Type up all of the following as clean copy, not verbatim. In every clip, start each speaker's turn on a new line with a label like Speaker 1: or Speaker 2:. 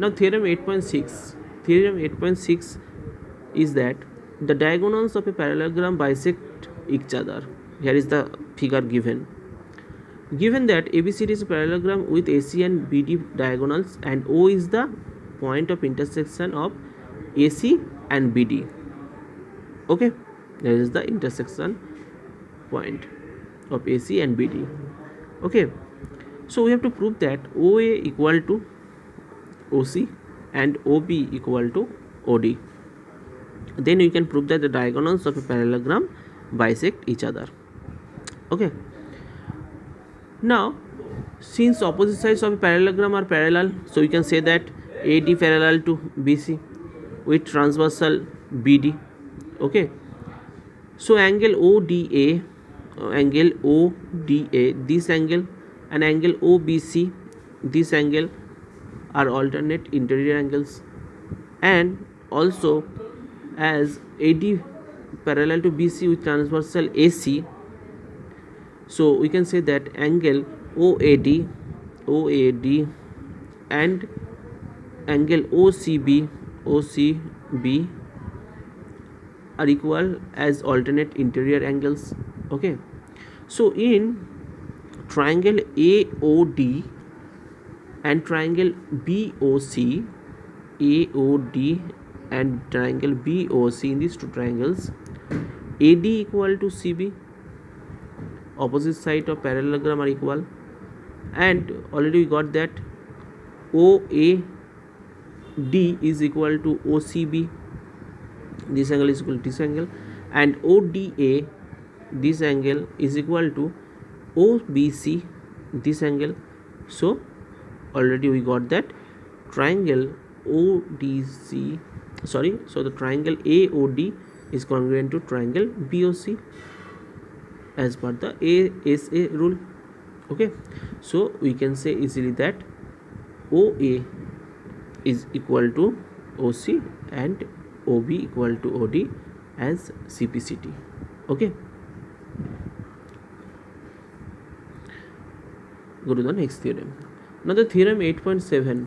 Speaker 1: Now theorem 8.6. Theorem 8.6 is that the diagonals of a parallelogram bisect each other. Here is the figure given. Given that ABCD is a parallelogram with AC and BD diagonals and O is the point of intersection of AC and BD. Okay, there is the intersection point of AC and BD. Okay, so we have to prove that OA equal to OC and OB equal to OD. Then we can prove that the diagonals of a parallelogram bisect each other. Okay, now since opposite sides of a parallelogram are parallel, so we can say that AD parallel to BC with transversal BD. Okay, so angle ODA, this angle, and angle OBC, this angle are alternate interior angles, and also as AD parallel to BC with transversal AC, so we can say that angle OAD and angle OCB are equal as alternate interior angles. Okay, so in triangle AOD and triangle BOC, AOD and triangle BOC, in these two triangles, AD equal to CB, opposite side of parallelogram are equal, and already we got that OAD is equal to OCB, this angle is equal to this angle, and ODA, this angle is equal to OBC, this angle. So already we got that triangle ODC, so the triangle AOD is congruent to triangle BOC as per the ASA rule. Okay, so we can say easily that OA is equal to OC and OB equal to OD as CPCT. Okay, go to the next theorem. Now the theorem 8.7.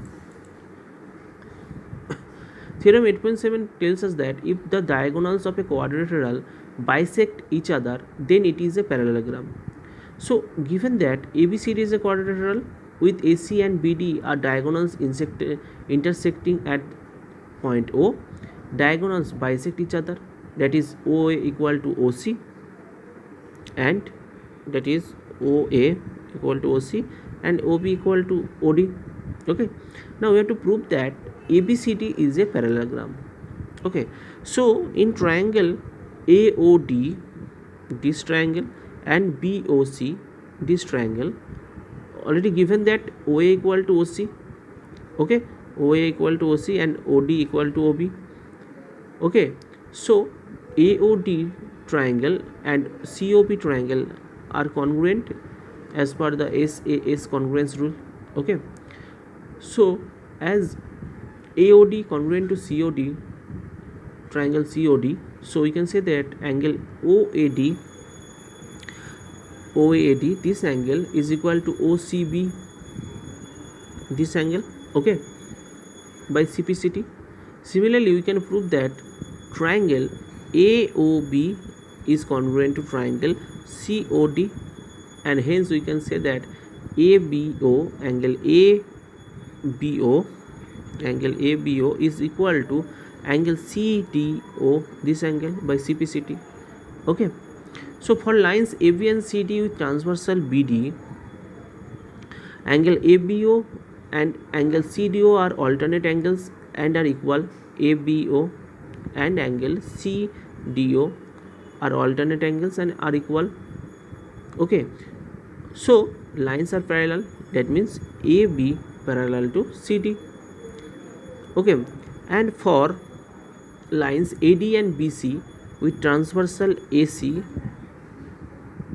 Speaker 1: Theorem 8.7 tells us that if the diagonals of a quadrilateral bisect each other, then it is a parallelogram. So given that ABCD is a quadrilateral with AC and BD are diagonals intersecting at point O, diagonals bisect each other, that is OA equal to OC and that is OA equal to OC and OB equal to OD. Okay, now we have to prove that ABCD is a parallelogram. Okay, so in triangle AOD, this triangle, and BOC, this triangle, already given that OA equal to OC. Okay, OA equal to OC and OD equal to OB. Okay, so AOD triangle and COB triangle are congruent as per the SAS congruence rule. Okay, so as AOD congruent to COD, triangle COD, so we can say that angle OAD, this angle is equal to OCB, this angle. Okay, by CPCT. Similarly, we can prove that triangle AOB is congruent to triangle COD, and hence we can say that ABO, angle ABO is equal to angle CDO, this angle, by CPCT. Okay, so for lines AB and CD with transversal BD, angle ABO and angle CDO are alternate angles and are equal. ABO and angle CDO are alternate angles and are equal. Okay, so lines are parallel, that means AB parallel to CD. Okay, and for lines AD and BC with transversal AC,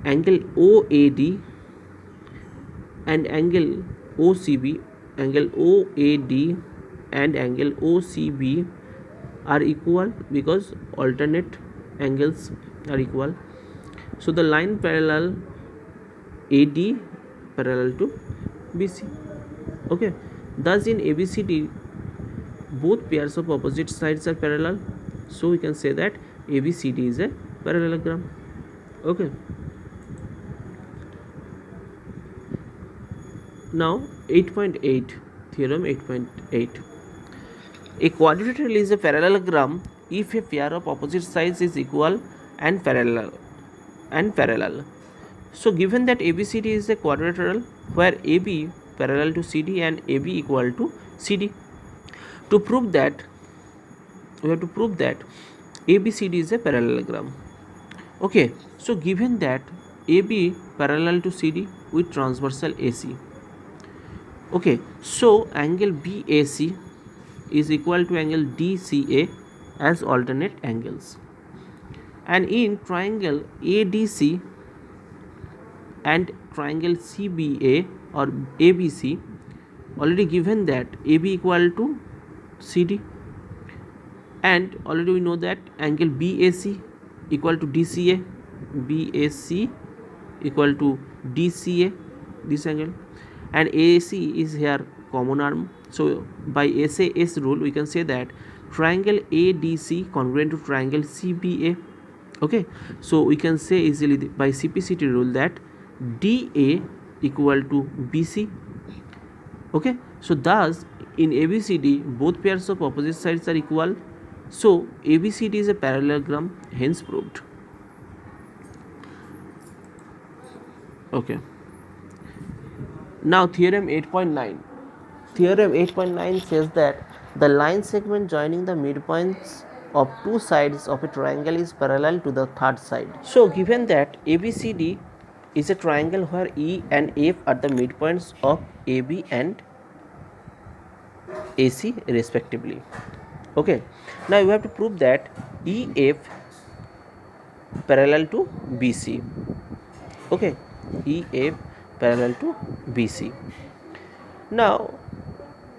Speaker 1: angle OAD and angle OCB, angle OAD and angle OCB are equal because alternate angles are equal. So the line parallel AD parallel to BC. Okay, thus in ABCD both pairs of opposite sides are parallel, so we can say that ABCD is a parallelogram. Okay, now 8.8, theorem 8.8. A quadrilateral is a parallelogram if a pair of opposite sides is equal and parallel. So given that ABCD is a quadrilateral where AB parallel to CD and AB equal to CD, to prove that we have to prove that ABCD is a parallelogram. Okay, so given that AB parallel to CD with transversal AC. Okay, so angle BAC is equal to angle DCA as alternate angles, and in triangle ADC and triangle CBA or ABC, already given that AB equal to CD, and already we know that angle BAC equal to DCA, BAC equal to DCA, this angle, and AC is here common arm. So by SAS rule we can say that triangle ADC congruent to triangle CBA. Okay, so we can say easily by CPCT rule that DA equal to BC. Okay, so thus in ABCD both pairs of opposite sides are equal, so ABCD is a parallelogram, hence proved. Okay, now theorem 8.9. Theorem 8.9 says that the line segment joining the midpoints of two sides of a triangle is parallel to the third side. So given that ABCD is a triangle where E and F are the midpoints of AB and AC respectively. Okay, now you have to prove that EF parallel to BC. Okay, EF parallel to BC. Now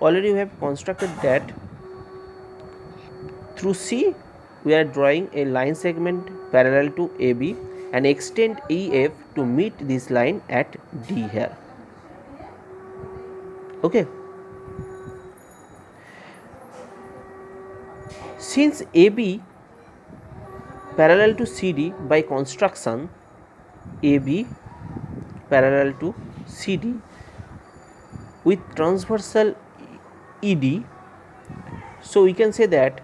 Speaker 1: already we have constructed that through C we are drawing a line segment parallel to AB and extend EF to meet this line at D here. Okay, since AB parallel to CD, by construction AB parallel to CD with transversal ED, so we can say that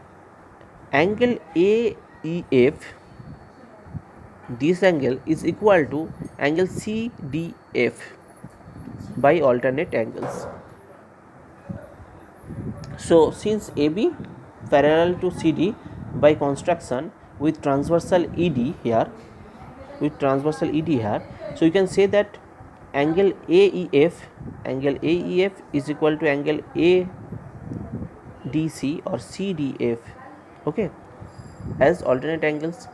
Speaker 1: angle AEF, this angle is equal to angle CDF by alternate angles. So since AB parallel to CD by construction with transversal ED here, so you can say that angle AEF is equal to angle ADC or CDF, okay, as alternate angles.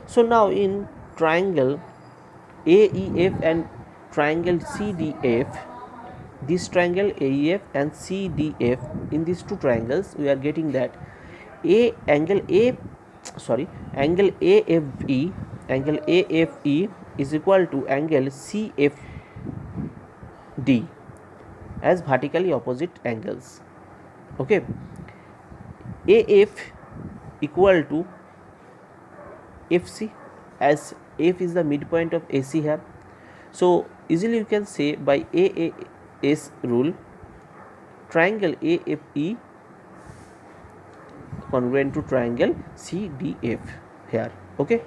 Speaker 1: So now in triangle AEF and triangle CDF, this triangle AEF and CDF, in these two triangles we are getting that angle AFE is equal to angle CFD as vertically opposite angles. Okay, AF equal to FC as F is the midpoint of AC here. So easily you can say by AAS rule triangle AFE congruent to triangle CDF here. Okay,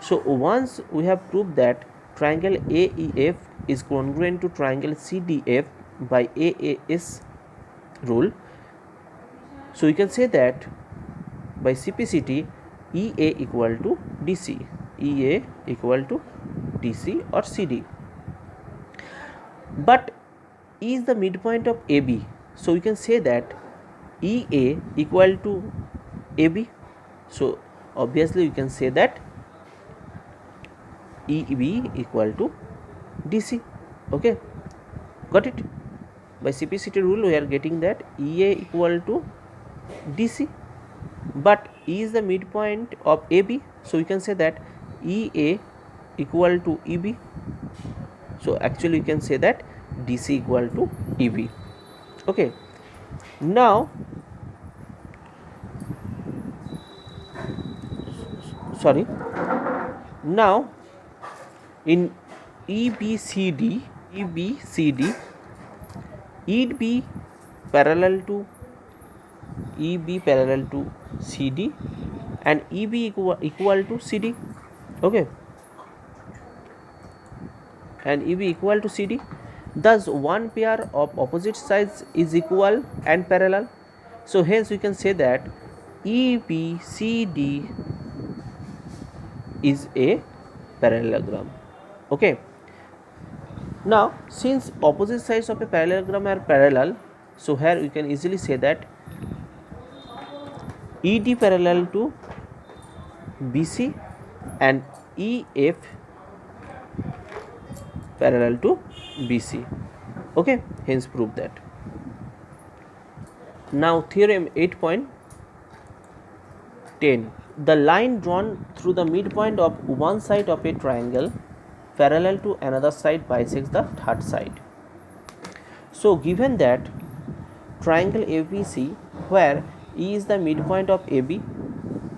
Speaker 1: so once we have proved that triangle AEF is congruent to triangle CDF by AAS rule, so you can say that by CPCT EA equal to DC, EA equal to DC or CD. But E is the midpoint of AB, so we can say that EA equal to AB, so obviously we can say that EB equal to DC. Okay, got it? By CPCT rule we are getting that EA equal to DC, but E is the midpoint of AB, so we can say that EA equal to EB, so actually we can say that DC equal to EB. Okay, now sorry. Now in EBCD, EB parallel to CD and EB equal to CD. Okay, and EB equal to CD. Thus one pair of opposite sides is equal and parallel. So hence we can say that EBCD is a parallelogram. Okay. Now since opposite sides of a parallelogram are parallel, so here we can easily say that ED parallel to BC and EF parallel to BC. Okay, hence prove that. Now theorem 8.10. The line drawn through the midpoint of one side of a triangle parallel to another side bisects the third side. So given that triangle ABC, where E is the midpoint of AB,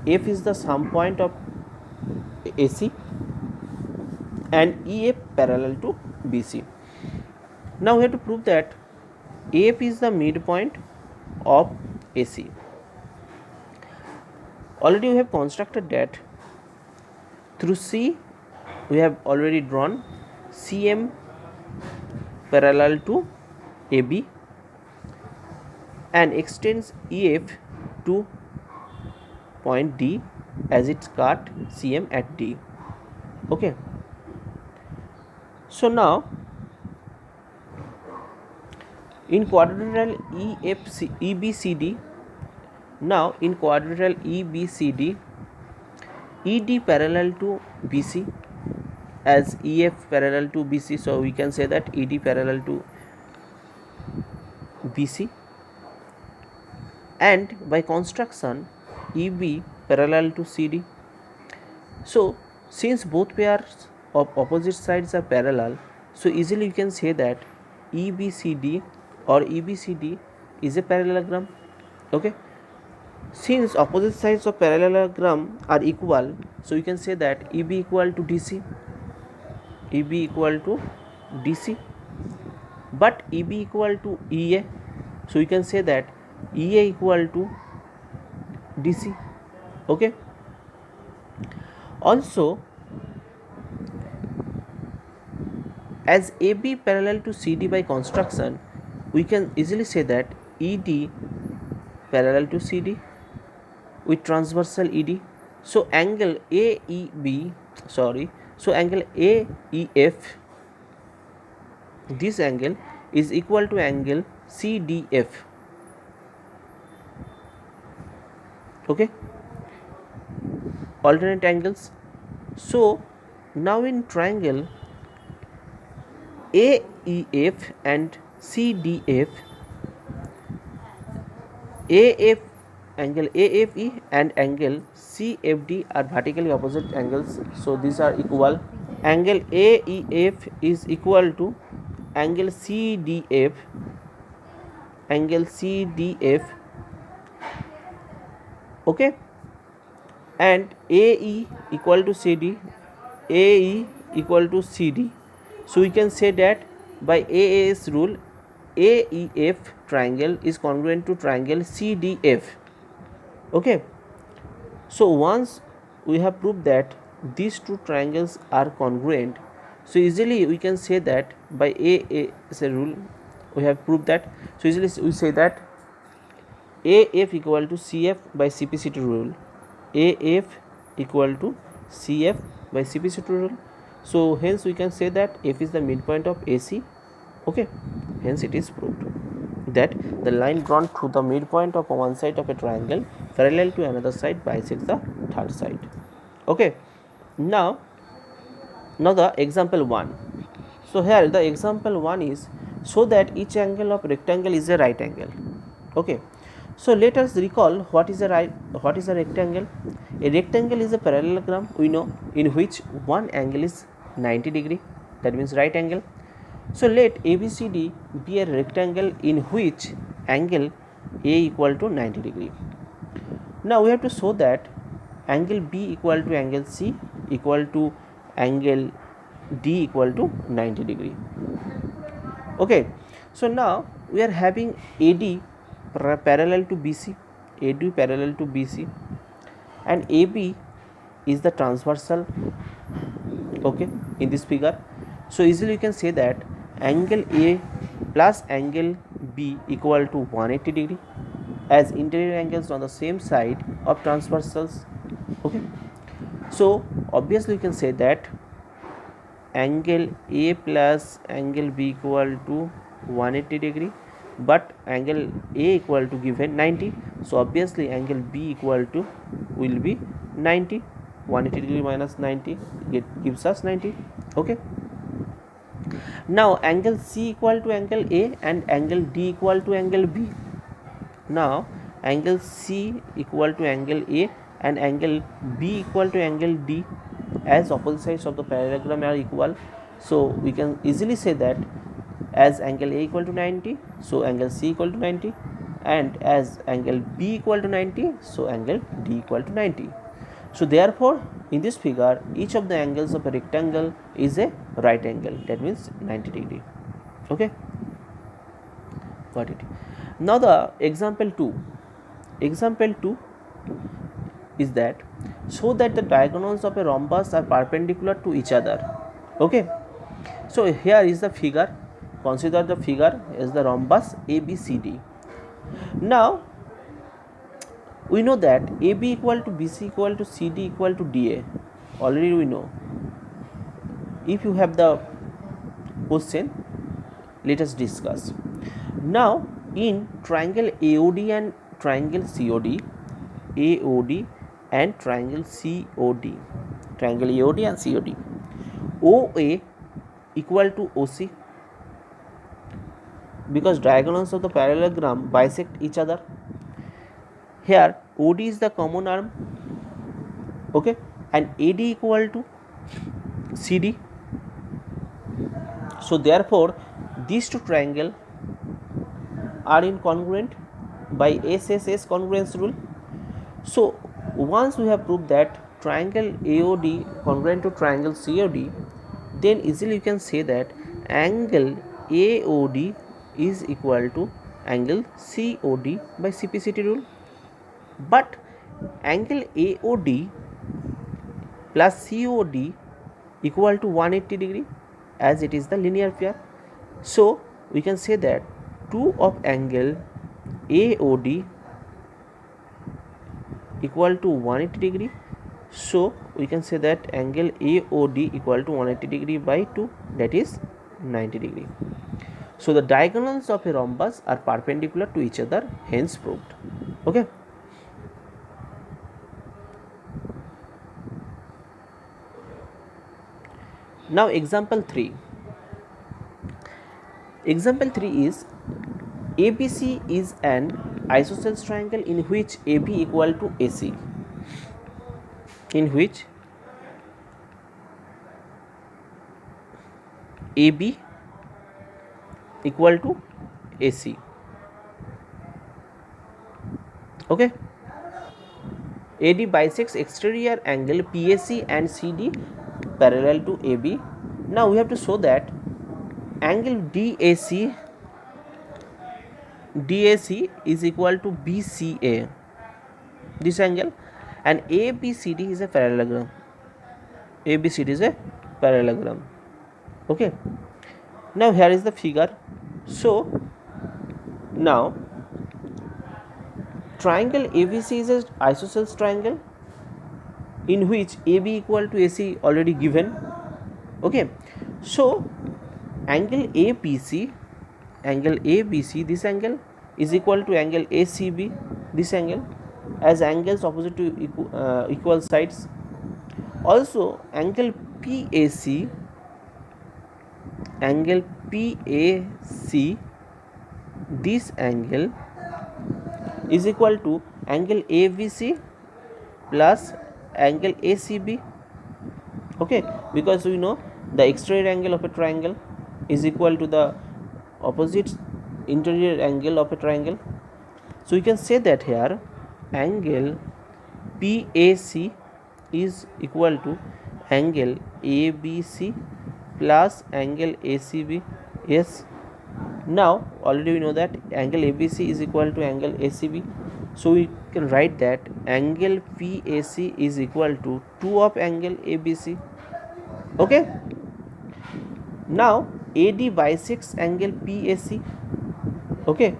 Speaker 1: F is the sum point of AC and EF parallel to BC. Now we have to prove that AF is the midpoint of AC. Already we have constructed that through C we have already drawn CM parallel to AB and extends EF to point D as it cut CM at D. Okay. So now in quadrilateral EBCD, now in quadrilateral EBCD, ED parallel to BC as EF parallel to BC, so we can say that ED parallel to BC, and by construction EB parallel to CD. So since both pairs of opposite sides are parallel, so easily you can say that EBCD or EBCD is a parallelogram. Okay, since opposite sides of parallelogram are equal, so you can say that EB equal to DC, EB equal to DC, but EB equal to EA, so you can say that EA equal to DC. Okay, also as AB parallel to CD by construction, we can easily say that ED parallel to CD with transversal ED. So angle AEB, so angle AEF, this angle is equal to angle CDF. Okay, alternate angles. So now in triangle AEF and CDF, AF angle AFE and angle CFD are vertically opposite angles, so these are equal. Angle AEF is equal to angle CDF, okay, and AE equal to CD, AE equal to CD. So we can say that by AAS rule, AEF triangle is congruent to triangle CDF. Okay, so once we have proved that these two triangles are congruent, so easily we can say that by AAS rule we have proved that. So easily we say that AF equal to CF by CPCT rule, AF equal to CF by CPCT rule. So hence we can say that F is the midpoint of AC. Okay, hence it is proved that the line drawn through the midpoint of one side of a triangle parallel to another side bisects the third side. Okay, now the example 1. So here the example 1 is so that each angle of rectangle is a right angle. Okay, so let us recall what is a rectangle. A rectangle is a parallelogram, we know, in which one angle is 90 degree, that means right angle. So let ABCD be a rectangle in which angle A equal to 90 degree. Now we have to show that angle B equal to angle C equal to angle D equal to 90 degree. Okay, so now we are having AD parallel to BC, AD parallel to BC, and AB is the transversal, okay, in this figure. So easily you can say that angle A plus angle B equal to 180 degree, as interior angles on the same side of transversals. Okay, so obviously you can say that angle A plus angle B equal to 180 degree, but angle A equal to given 90, so obviously angle B equal to will be 90. 180 degree minus 90 gives us 90. Okay, now angle C equal to angle A and angle D equal to angle B. Now angle C equal to angle A and angle B equal to angle D, as opposite sides of the parallelogram are equal, so we can easily say that as angle A equal to 90, so angle C equal to 90, and as angle B equal to 90, so angle D equal to 90. So therefore in this figure each of the angles of a rectangle is a right angle, that means 90 degree. Okay, got it. Now the example 2 is that show that the diagonals of a rhombus are perpendicular to each other. Okay, so here is the figure. Consider the figure as the rhombus ABCD. Now we know that AB equal to BC equal to CD equal to DA. Already we know. If you have the question, let us discuss. Now in triangle AOD and triangle COD, AOD and triangle COD, triangle AOD and COD, OA equal to OC, because diagonals of the parallelogram bisect each other. Here OD is the common arm, okay, and AD equal to CD. So therefore these two triangles are incongruent by SSS congruence rule. So once we have proved that triangle AOD congruent to triangle COD, then easily you can say that angle AOD is equal to angle COD by CPCT rule. But angle AOD plus COD equal to 180 degree, as it is the linear pair. So we can say that 2 of angle AOD equal to 180 degree. So we can say that angle AOD equal to 180 degree by 2, that is 90 degree. So the diagonals of a rhombus are perpendicular to each other, hence proved. Okay. Now example 3. Example 3 is ABC is an isosceles triangle in which AB equal to AC, in which AB equal to AC. Okay, AD bisects exterior angle PAC and CD parallel to AB. Now we have to show that angle DAC is equal to BCA, this angle, and ABCD is a parallelogram. ABCD is a parallelogram. Okay, now here is the figure. So now triangle ABC is an isosceles triangle in which AB equal to AC already given. Okay, so angle ABC, this angle is equal to angle ACB, this angle, as angles opposite to equal sides. Also angle PAC, this angle is equal to angle ABC plus angle ACB. Okay, because we know the exterior angle of a triangle is equal to the opposite interior angle of a triangle. So we can say that here angle PAC is equal to angle ABC plus angle ACB. Yes, now already we know that angle ABC is equal to angle ACB, so we can write that angle PAC is equal to 2 of angle ABC. Okay, now AD bisects angle PAC. Okay,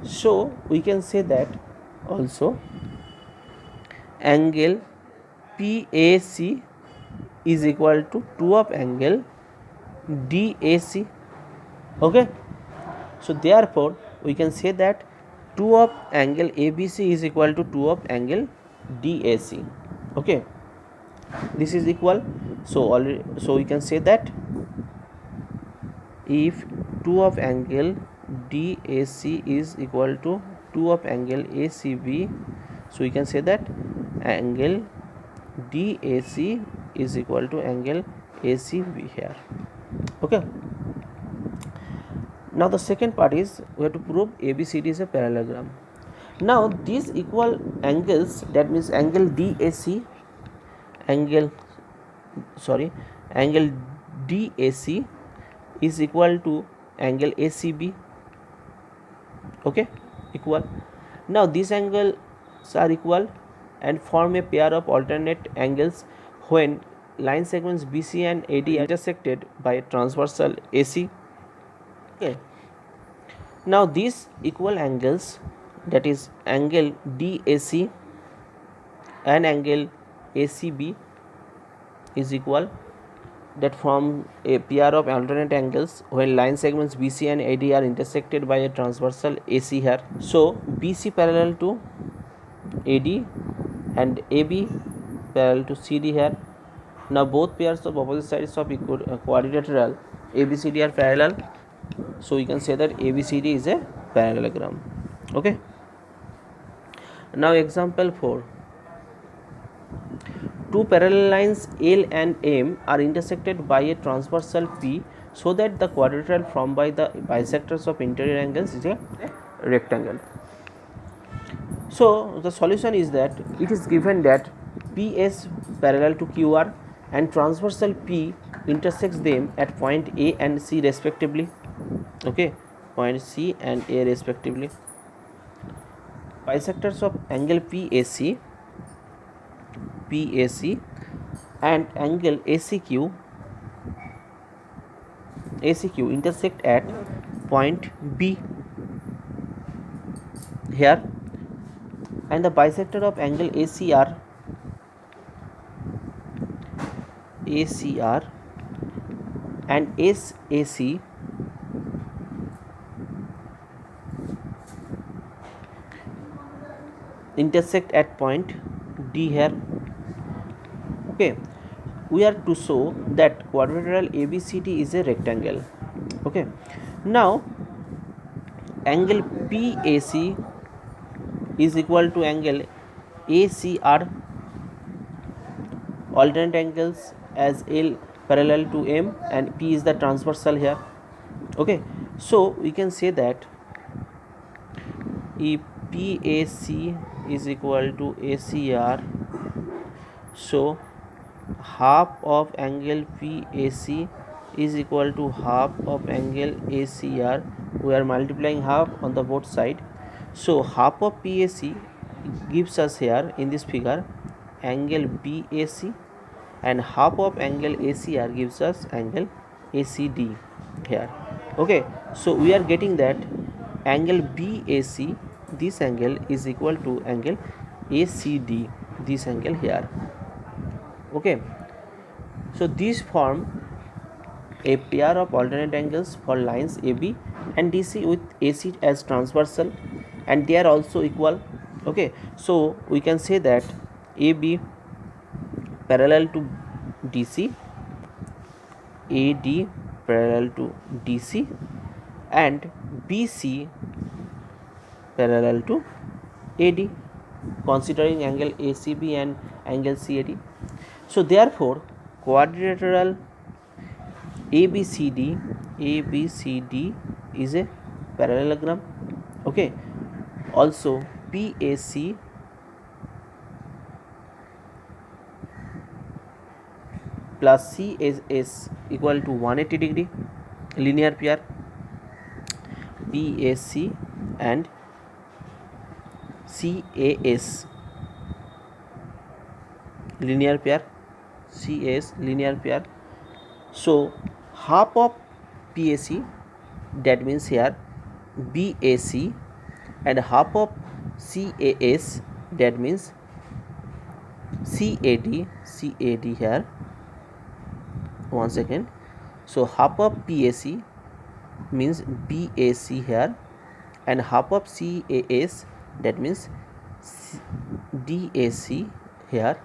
Speaker 1: so we can say that also angle PAC is equal to 2 of angle DAC. Okay, so therefore we can say that 2 of angle ABC is equal to 2 of angle DAC. Okay, this is equal, so already, so we can say that if 2 of angle DAC is equal to 2 of angle ACB, so we can say that angle DAC is equal to angle ACB here. Okay, now the second part is we have to prove ABCD is a parallelogram. Now these equal angles, that means angle DAC, angle DAC is equal to angle ACB. Okay, equal. Now these angles are equal and form a pair of alternate angles when line segments BC and AD are intersected by a transversal AC. Okay, now these equal angles, that is angle DAC and angle ACB is equal, that form a pair of alternate angles when line segments BC and AD are intersected by a transversal AC here. So BC parallel to AD and AB parallel to CD here. Now both pairs of opposite sides of quadrilateral ABCD are parallel, so we can say that ABCD is a parallelogram. Okay, now example 4. Two parallel lines L and M are intersected by a transversal P, so that the quadrilateral formed by the bisectors of interior angles is a rectangle. So the solution is that it is given that PS parallel to QR and transversal P intersects them at point A and C respectively. Okay, point C and A respectively. Bisectors of angle PAC and angle ACQ intersect at point B here, and the bisector of angle ACR and SAC intersect at point D here. Okay, we are to show that quadrilateral ABCD is a rectangle. Okay, now angle PAC is equal to angle ACR, alternate angles as L parallel to M and P is the transversal here. Okay, so we can say that if PAC is equal to ACR, so half of angle PAC is equal to half of angle ACR. We are multiplying half on the both side, so half of PAC gives us here in this figure angle BAC, and half of angle ACR gives us angle ACD here. Okay, so we are getting that angle BAC, this angle is equal to angle ACD, this angle here. Okay, so these form a pair of alternate angles for lines AB and DC with AC as transversal, and they are also equal. Okay, so we can say that AB parallel to DC, AD parallel to DC, and BC parallel to AD, considering angle ACB and angle CAD. So therefore quadrilateral ABCD is a parallelogram. Okay, also PAC plus CAS equal to 180 degree linear pair, PAC and CAS linear pair, CAS linear pair. So half of PAC, that means here BAC, and half of CAS, that means CAD here, one second. So half of PAC means BAC here, and half of CAS, that means DAC here,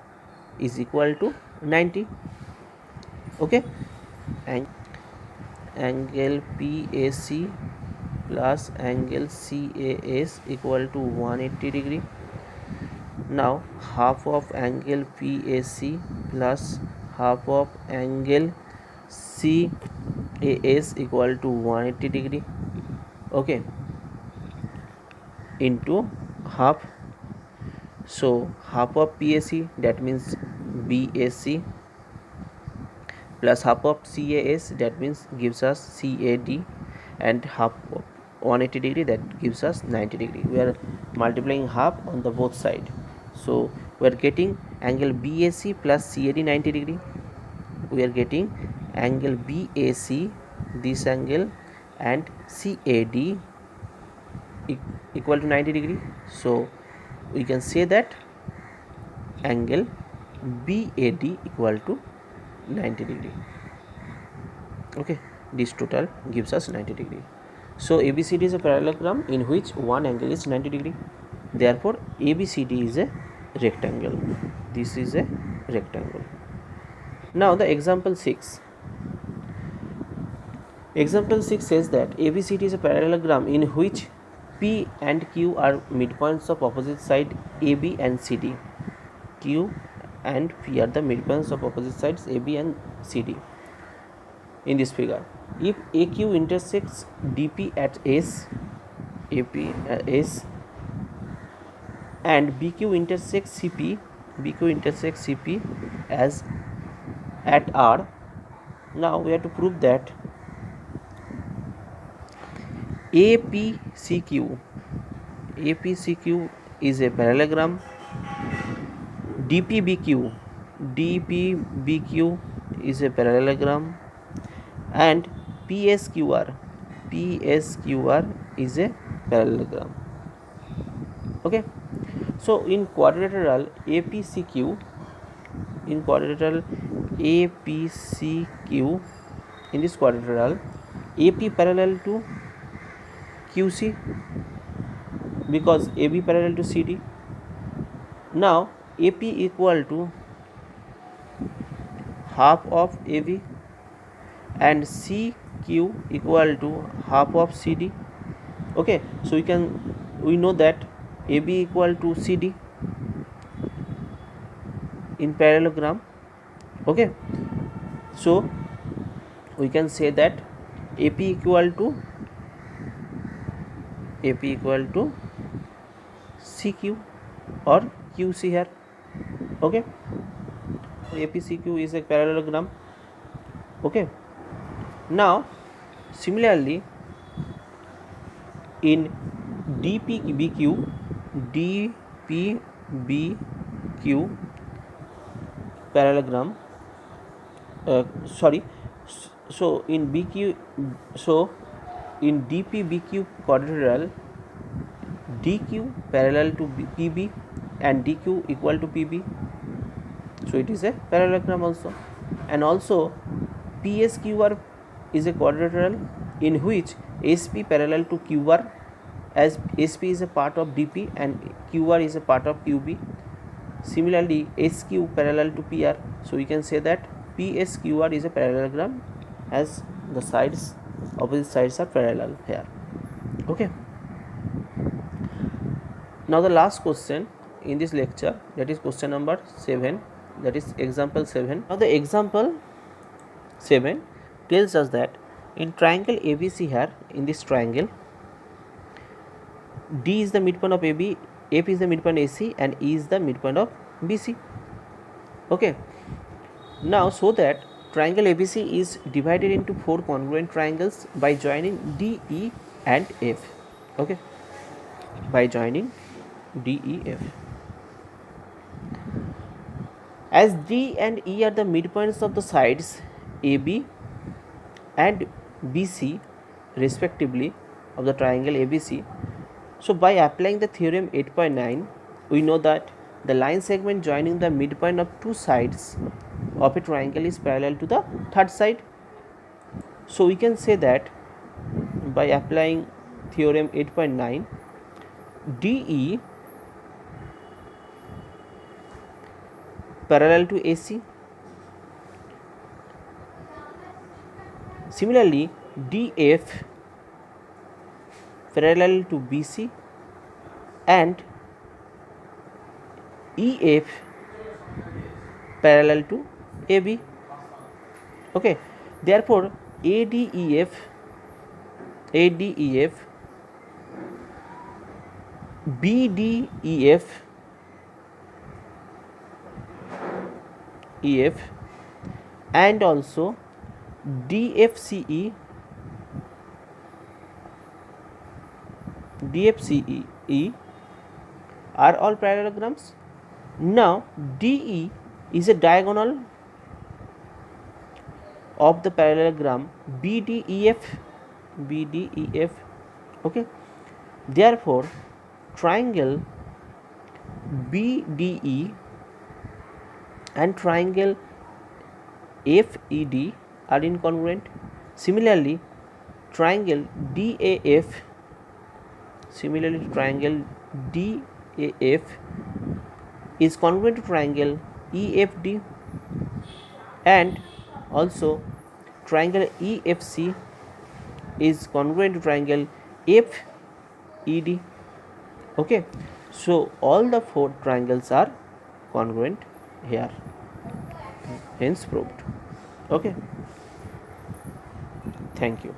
Speaker 1: is equal to 90. Okay, and angle PAC plus angle CAS equal to 180 degree. Now half of angle PAC plus half of angle CAS equal to 180 degree. Okay, into half. So half of PAC, that means BAC, plus half of CAS, that means gives us CAD, and half of 180 degree, that gives us 90 degree. We are multiplying half on the both side, so we are getting angle BAC plus CAD 90 degree. We are getting angle BAC, this angle, and CAD equal to 90 degree. So we can say that angle BAD equal to 90 degree. Okay, this total gives us 90 degree. So ABCD is a parallelogram in which one angle is 90 degree. Therefore ABCD is a rectangle. This is a rectangle. Now the example 6. Example 6 says that ABCD is a parallelogram in which P and Q are midpoints of opposite side AB and CD. Q and P are the midpoints of opposite sides AB and CD in this figure. If AQ intersects DP at S, AP at S, and BQ intersects CP, as at R, now we have to prove that APCQ is a parallelogram. DPBQ is a parallelogram, and PSQR is a parallelogram. Okay, so in quadrilateral APCQ, in this quadrilateral, AP parallel to QC because AB parallel to CD. Now AP equal to half of AB and CQ equal to half of CD. Okay, so we know that AB equal to CD in parallelogram. Okay, so we can say that AP equal to CQ or QC here. Okay, APCQ is a parallelogram. Okay, now similarly in DPBQ parallelogram, so in DPBQ quadrilateral, DQ parallel to PB and DQ equal to PB, so it is a parallelogram also. And also PSQR is a quadrilateral in which SP parallel to QR, as SP is a part of DP and QR is a part of QB. Similarly SQ parallel to PR, so we can say that PSQR is a parallelogram as the opposite sides are parallel here. Okay, now the last question in this lecture, that is question number 7, that is example 7. Now the example 7 tells us that in triangle ABC here, in this triangle, D is the midpoint of AB, AP is the midpoint AC, and E is the midpoint of BC. Okay, Now, so that triangle ABC is divided into 4 congruent triangles by joining D, E and F. Okay, by joining D, E, F. As D and E are the midpoints of the sides AB and BC respectively of the triangle ABC, so by applying the theorem 8.9, we know that the line segment joining the midpoint of two sides of a triangle is parallel to the third side. So we can say that by applying theorem 8.9, DE parallel to AC. Similarly, DF parallel to BC and EF parallel to AB. Okay, therefore ADEF BDEF and also DFCE are all parallelograms. Now DE is a diagonal of the parallelogram BDEF. Okay, therefore triangle BDE and triangle FED are incongruent. Similarly, triangle DAF is congruent to triangle EFD, and also triangle EFC is congruent to triangle FED. Okay, so all the 4 triangles are congruent here, hence proved. Okay, thank you.